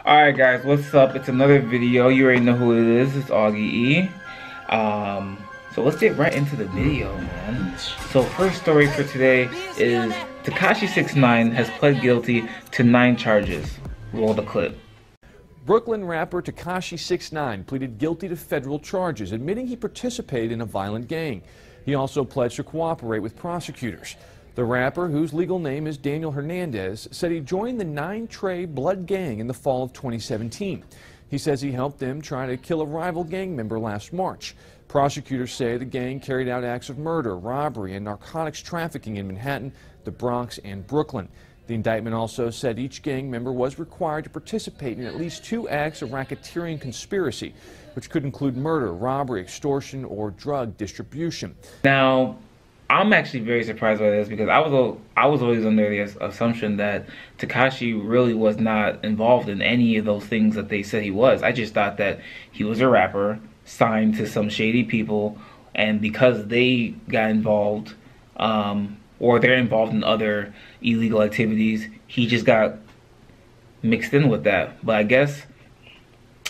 Alright guys, what's up? It's another video. You already know who it is. It's Augy-E. So let's get right into the video, man. So first story for today is Tekashi 6ix9ine has pled guilty to 9 charges. Roll the clip. Brooklyn rapper Tekashi 6ix9ine pleaded guilty to federal charges, admitting he participated in a violent gang. He also pledged to cooperate with prosecutors. The rapper, whose legal name is Daniel Hernandez, said he joined the 9 Trey Blood gang in the fall of 2017. He says he helped them try to kill a rival gang member last March. Prosecutors say the gang carried out acts of murder, robbery, and narcotics trafficking in Manhattan, the Bronx, and Brooklyn. The indictment also said each gang member was required to participate in at least 2 acts of racketeering conspiracy, which could include murder, robbery, extortion, or drug distribution. Now, I'm actually very surprised by this because I was always under the assumption that Tekashi really was not involved in any of those things that they said he was. I just thought that he was a rapper signed to some shady people, and because they got involved, or they're involved in other illegal activities, he just got mixed in with that. But I guess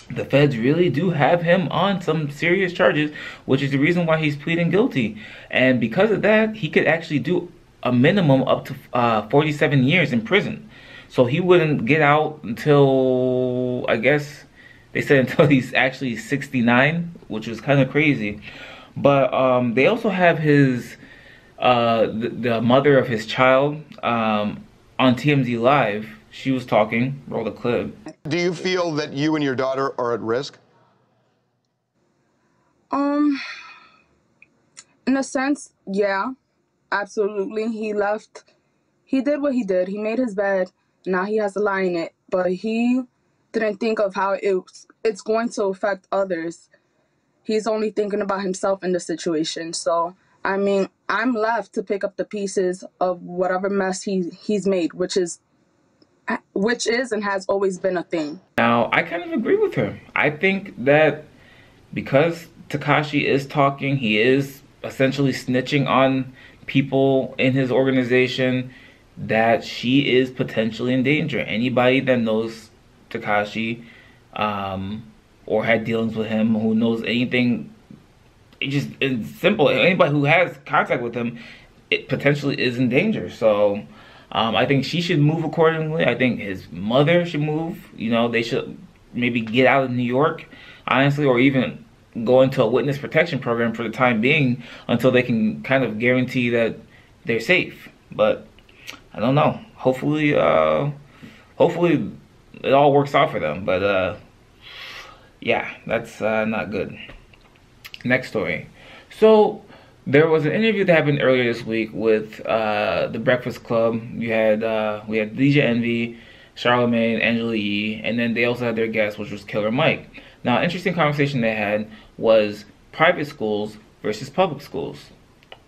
the feds really do have him on some serious charges, which is the reason why he's pleading guilty. And because of that, he could actually do a minimum up to 47 years in prison. So he wouldn't get out until, I guess, they said until he's actually 69, which was kind of crazy. But they also have his, the mother of his child on TMZ Live. She was talking. Roll the clip. Do you feel that you and your daughter are at risk? In a sense, yeah, absolutely. He left. He did what he did. He made his bed. Now he has to lie in it. But he didn't think of how it's going to affect others. He's only thinking about himself in the situation. So, I mean, I'm left to pick up the pieces of whatever mess he's made, which is and has always been a thing. Now, I kind of agree with her. I think that because Tekashi is talking, he is essentially snitching on people in his organization, that she is potentially in danger. Anybody that knows Tekashi, or had dealings with him, who knows anything, it's simple. Anybody who has contact with him, it potentially is in danger. So I think she should move accordingly. I think his mother should move. You know, they should maybe get out of New York, honestly, or even go into a witness protection program for the time being until they can kind of guarantee that they're safe. But I don't know. Hopefully it all works out for them. But yeah, that's not good. Next story. So there was an interview that happened earlier this week with the Breakfast Club. We had DJ Envy, Charlamagne, Angela Yee, and then they also had their guest, which was Killer Mike. Now, an interesting conversation they had was private schools versus public schools.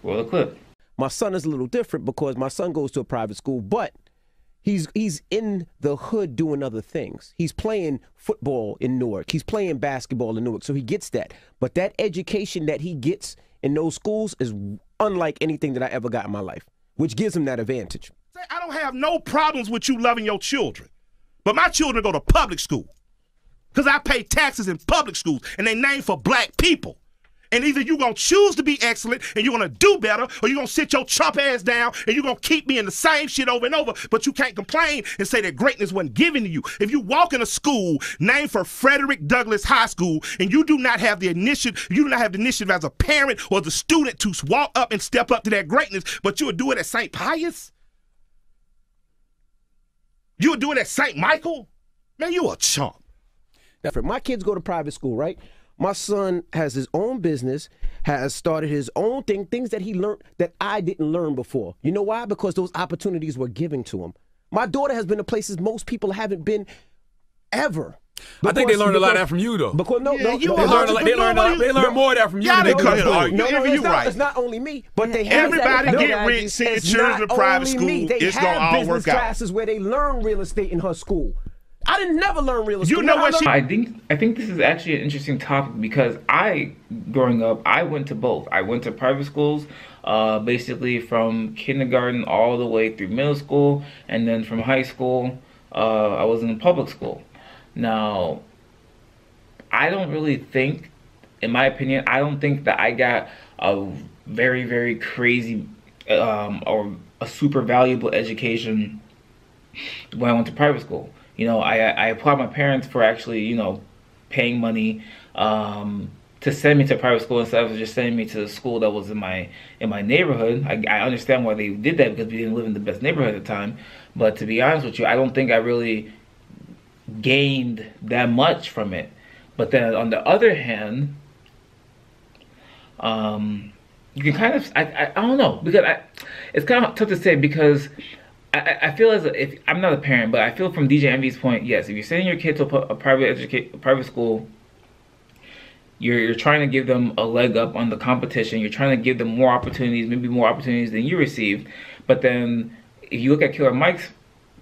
Roll the clip. My son is a little different because my son goes to a private school, but he's in the hood doing other things. He's playing football in Newark. He's playing basketball in Newark, so he gets that. But that education that he gets in those schools is unlike anything that I ever got in my life, which gives him that advantage. I don't have no problems with you loving your children, but my children go to public school because I pay taxes in public schools, and they named for black people. And either you're going to choose to be excellent and you're going to do better, or you're going to sit your chump ass down and you're going to keep me in the same shit over and over, but you can't complain and say that greatness wasn't given to you. If you walk in a school named for Frederick Douglass High School and you do not have the initiative as a parent or the student to walk up and step up to that greatness, but you would do it at St. Pius? You would do it at St. Michael? Man, you a chump. My kids go to private school, right? My son has his own business, has started his own thing, things that he learned that I didn't learn before. You know why? Because those opportunities were given to him. My daughter has been to places most people haven't been ever. I think they learned a lot of that from you, though. Because they learned more of that from you. Yeah, they cut it It's not only me, but they have everybody get rich, send children to private school. It's gonna all work out. Classes where they learn real estate in her school. I didn't never learn real estate. You know what? I think this is actually an interesting topic because growing up, I went to both. I went to private schools, basically from kindergarten all the way through middle school, and then from high school, I was in a public school. Now, I don't really think, in my opinion, I don't think that I got a very, very crazy or a super valuable education when I went to private school. You know, I applaud my parents for actually, you know, paying money to send me to private school instead of just sending me to the school that was in my neighborhood. I understand why they did that, because we didn't live in the best neighborhood at the time. But to be honest with you, I don't think I really gained that much from it. But then on the other hand, you can kind of, I don't know, because it's kind of tough to say, because I feel as if, I'm not a parent, but I feel from DJ Envy's point, yes, if you're sending your kid to a private school, you're trying to give them a leg up on the competition. You're trying to give them more opportunities, maybe more opportunities than you received. But then if you look at Killer Mike's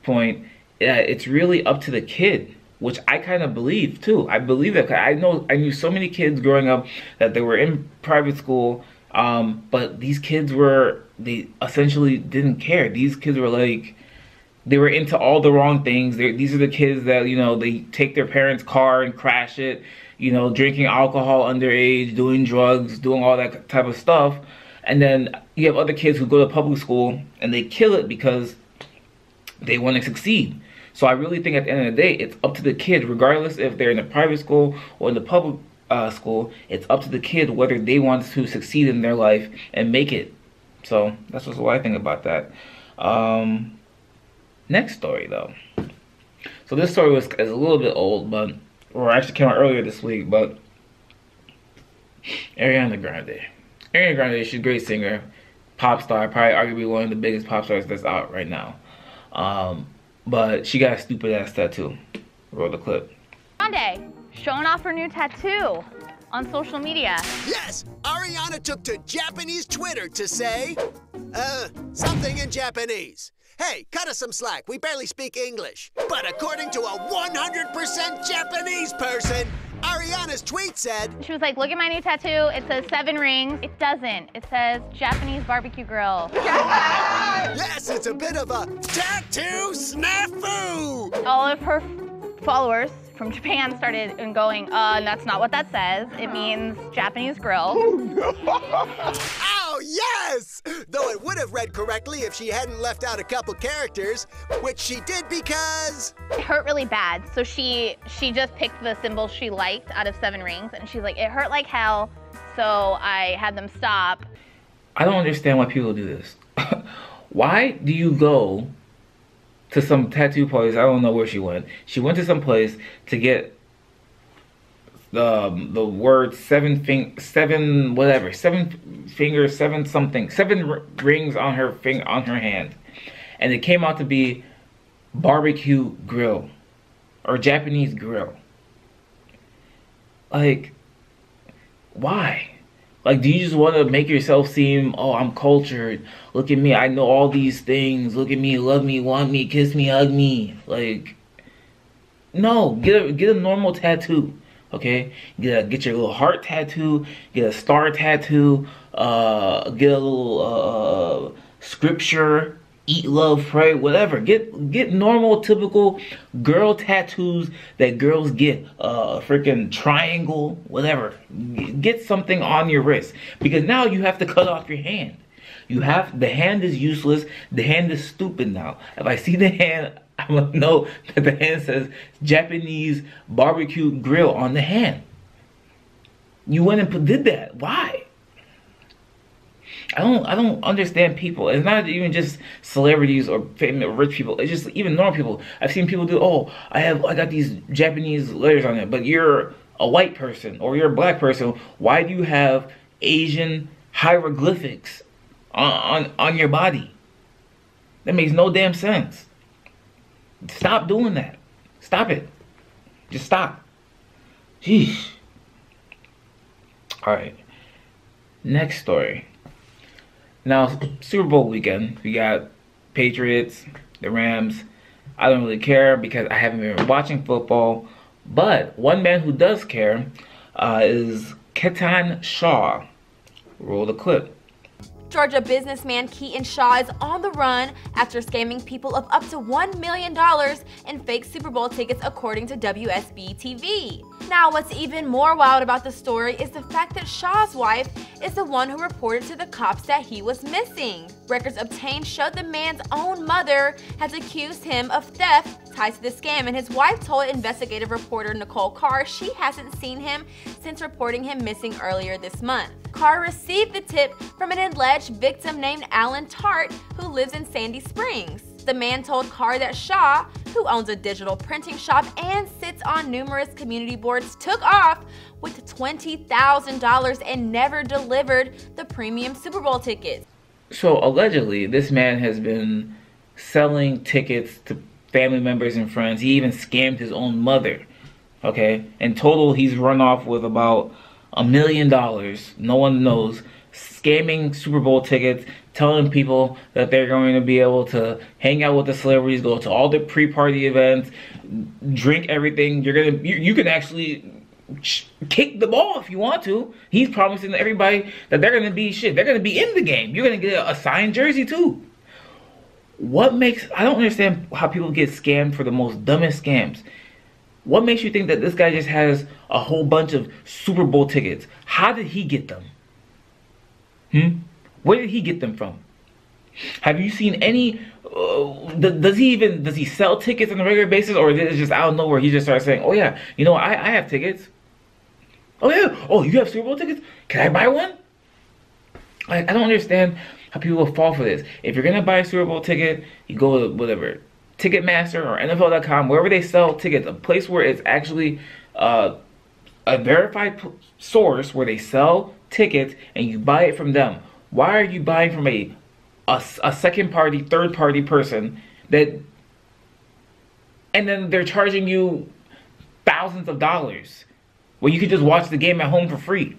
point, it's really up to the kid, which I kind of believe too. I believe that. I knew so many kids growing up that they were in private school, but these kids they essentially didn't care. These kids were like, they were into all the wrong things. These are the kids that, you know, they take their parents' car and crash it, you know, drinking alcohol underage, doing drugs, doing all that type of stuff. And then you have other kids who go to public school and they kill it because they want to succeed. So I really think at the end of the day, it's up to the kid, regardless if they're in a private school or in the public school. It's up to the kid whether they want to succeed in their life and make it. So that's just what I think about that. Next story though. So this story is a little bit old, but, or actually came out earlier this week, but Ariana Grande. Ariana Grande, she's a great singer, pop star, probably arguably one of the biggest pop stars that's out right now. But she got a stupid ass tattoo. Roll the clip. Grande showing off her new tattoo on social media. Yes, Ariana took to Japanese Twitter to say, something in Japanese. Hey, cut us some slack. We barely speak English. But according to a 100% Japanese person, Ariana's tweet said, she was like, look at my new tattoo. It says 7 rings. It doesn't. It says Japanese barbecue grill. Yes, it's a bit of a tattoo snafu. All of her followers from Japan started going, that's not what that says. It means Japanese grill. Oh, no. Oh, yes! Though it would have read correctly if she hadn't left out a couple characters, which she did because... It hurt really bad, so she just picked the symbols she liked out of 7 rings, and she's like, it hurt like hell, so I had them stop. I don't understand why people do this. Why do you go to some tattoo place? I don't know where she went. She went to some place to get the word 7 fingers, 7 rings on her hand, and it came out to be barbecue grill or Japanese grill. Like, why? Like, do you just want to make yourself seem, oh, I'm cultured, look at me, I know all these things, look at me, love me, want me, kiss me, hug me? Like, no, get a normal tattoo, okay? Get your little heart tattoo, get a star tattoo, get a little scripture, eat, love, pray, whatever. Get normal, typical girl tattoos that girls get. A freaking triangle, whatever. Get something on your wrist, because now you have to cut off your hand. The hand is useless. The hand is stupid now. If I see the hand, I'm gonna know that the hand says Japanese barbecue grill on the hand. You went and did that. Why? I don't understand people. It's not even just celebrities or famous or rich people. It's just even normal people. I've seen people do, oh, I got these Japanese letters on it, but you're a white person or you're a black person. Why do you have Asian hieroglyphics on your body? That makes no damn sense. Stop doing that. Stop it. Just stop. Jeez. All right. Next story. Now, Super Bowl weekend, we got Patriots, the Rams. I don't really care because I haven't been watching football. But one man who does care is Augy-E. Roll the clip. Georgia businessman Keaton Shaw is on the run after scamming people of up to $1 million in fake Super Bowl tickets, according to WSB-TV. Now, what's even more wild about the story is the fact that Shaw's wife is the one who reported to the cops that he was missing. Records obtained showed the man's own mother has accused him of theft tied to the scam, and his wife told investigative reporter Nicole Carr she hasn't seen him since reporting him missing earlier this month. Carr received the tip from an alleged victim named Alan Tart, who lives in Sandy Springs. The man told Carr that Shaw, who owns a digital printing shop and sits on numerous community boards, took off with $20,000 and never delivered the premium Super Bowl tickets. So allegedly, this man has been selling tickets to family members and friends. He even scammed his own mother. Okay? In total, he's run off with about $1 million. No one knows. Scamming Super Bowl tickets, telling people that they're going to be able to hang out with the celebrities, go to all the pre-party events, drink everything. You can actually kick the ball if you want to. He's promising everybody that they're gonna be they're gonna be in the game. You're gonna get a signed jersey too. I don't understand how people get scammed for the most dumbest scams. What makes you think that this guy just has a whole bunch of Super Bowl tickets? How did he get them? Where did he get them from? Have you seen any? Does he sell tickets on a regular basis, or is it just out of nowhere he just starts saying, "Oh yeah, you know I have tickets." Oh yeah, oh you have Super Bowl tickets? Can I buy one? I don't understand how people fall for this. If you're gonna buy a Super Bowl ticket, you go to whatever Ticketmaster or NFL.com, wherever they sell tickets, a place where it's actually a verified source where they sell tickets, and you buy it from them. Why are you buying from a second party, third party person and then they're charging you thousands of dollars when you could just watch the game at home for free?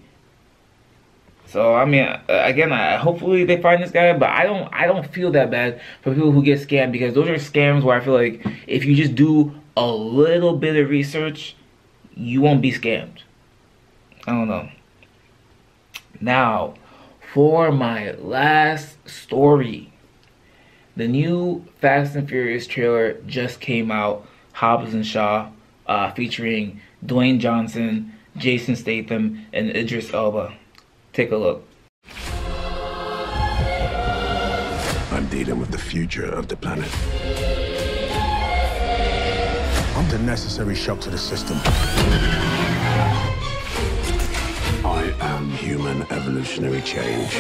So I mean, again, hopefully they find this guy, but I don't feel that bad for people who get scammed, because those are scams where I feel like if you just do a little bit of research, you won't be scammed. I don't know. Now, for my last story, the new Fast and Furious trailer just came out, Hobbs Shaw, featuring Dwayne Johnson, Jason Statham, and Idris Elba. Take a look. I'm dealing with the future of the planet. I'm the necessary shock to the system. I am human evolutionary change.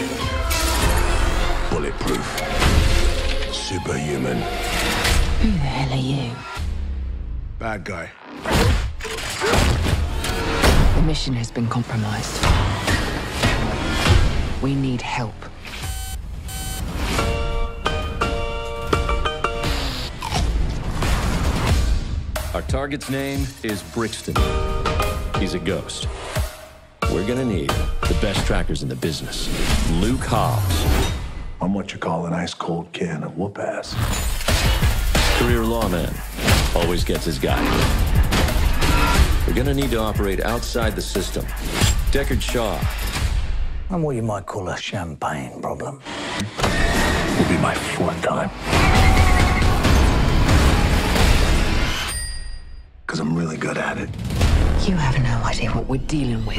Bulletproof. Superhuman. Who the hell are you? Bad guy. The mission has been compromised. We need help. Our target's name is Brixton. He's a ghost. We're gonna need the best trackers in the business. Luke Hobbs. I'm what you call an ice-cold can of whoop-ass. Career lawman. Always gets his guy. We're gonna need to operate outside the system. Deckard Shaw. I'm what you might call a champagne problem. Will be my fourth time. Because I'm really good at it. You have no idea what we're dealing with.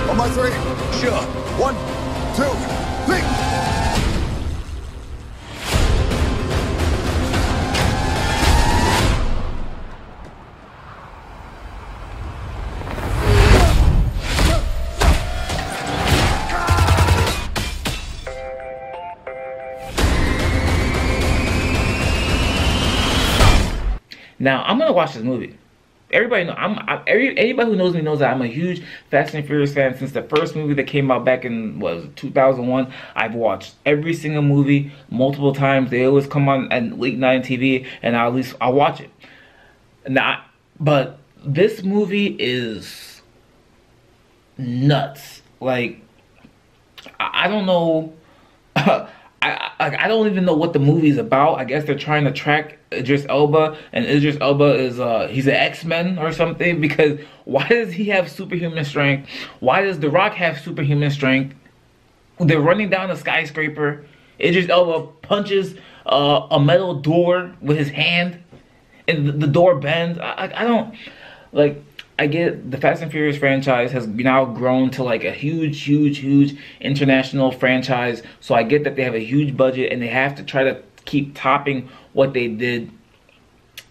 On my three. Sure. 1, 2, 3. Now, I'm gonna watch this movie. Everybody know anybody who knows me knows that I'm a huge Fast and Furious fan. Since the first movie that came out back in 2001, I've watched every single movie multiple times. They always come on at late night TV, and I'll watch it. Now, but this movie is nuts. Like, I don't know. like, I don't even know what the movie's about. I guess they're trying to track Idris Elba, and Idris Elba is he's an X-Men or something, because why does he have superhuman strength? Why does The Rock have superhuman strength? They're running down a skyscraper. Idris Elba punches a metal door with his hand, and the door bends. I don't, like, I get the Fast and Furious franchise has now grown to like a huge international franchise. So I get that they have a huge budget and they have to try to keep topping what they did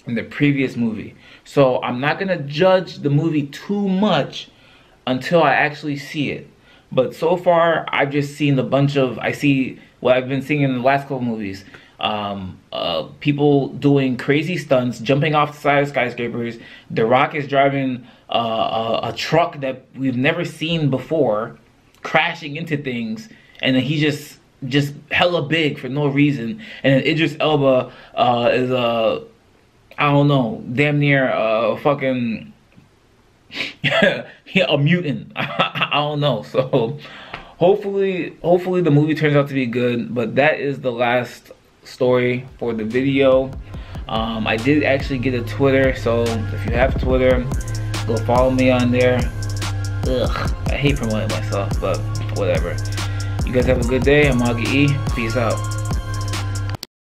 in the previous movie. So I'm not gonna judge the movie too much until I actually see it. But so far, I've just seen I see what I've been seeing in the last couple movies. People doing crazy stunts, jumping off the side of skyscrapers. The Rock is driving a truck that we've never seen before, crashing into things, and then he just hella big for no reason. And then Idris Elba is I don't know, damn near fucking a mutant. I don't know. So hopefully the movie turns out to be good. But that is the last story for the video. I did actually get a Twitter, so if you have Twitter, go follow me on there. Ugh, I hate promoting myself, but whatever. You guys have a good day. I'm Augy-E. Peace out.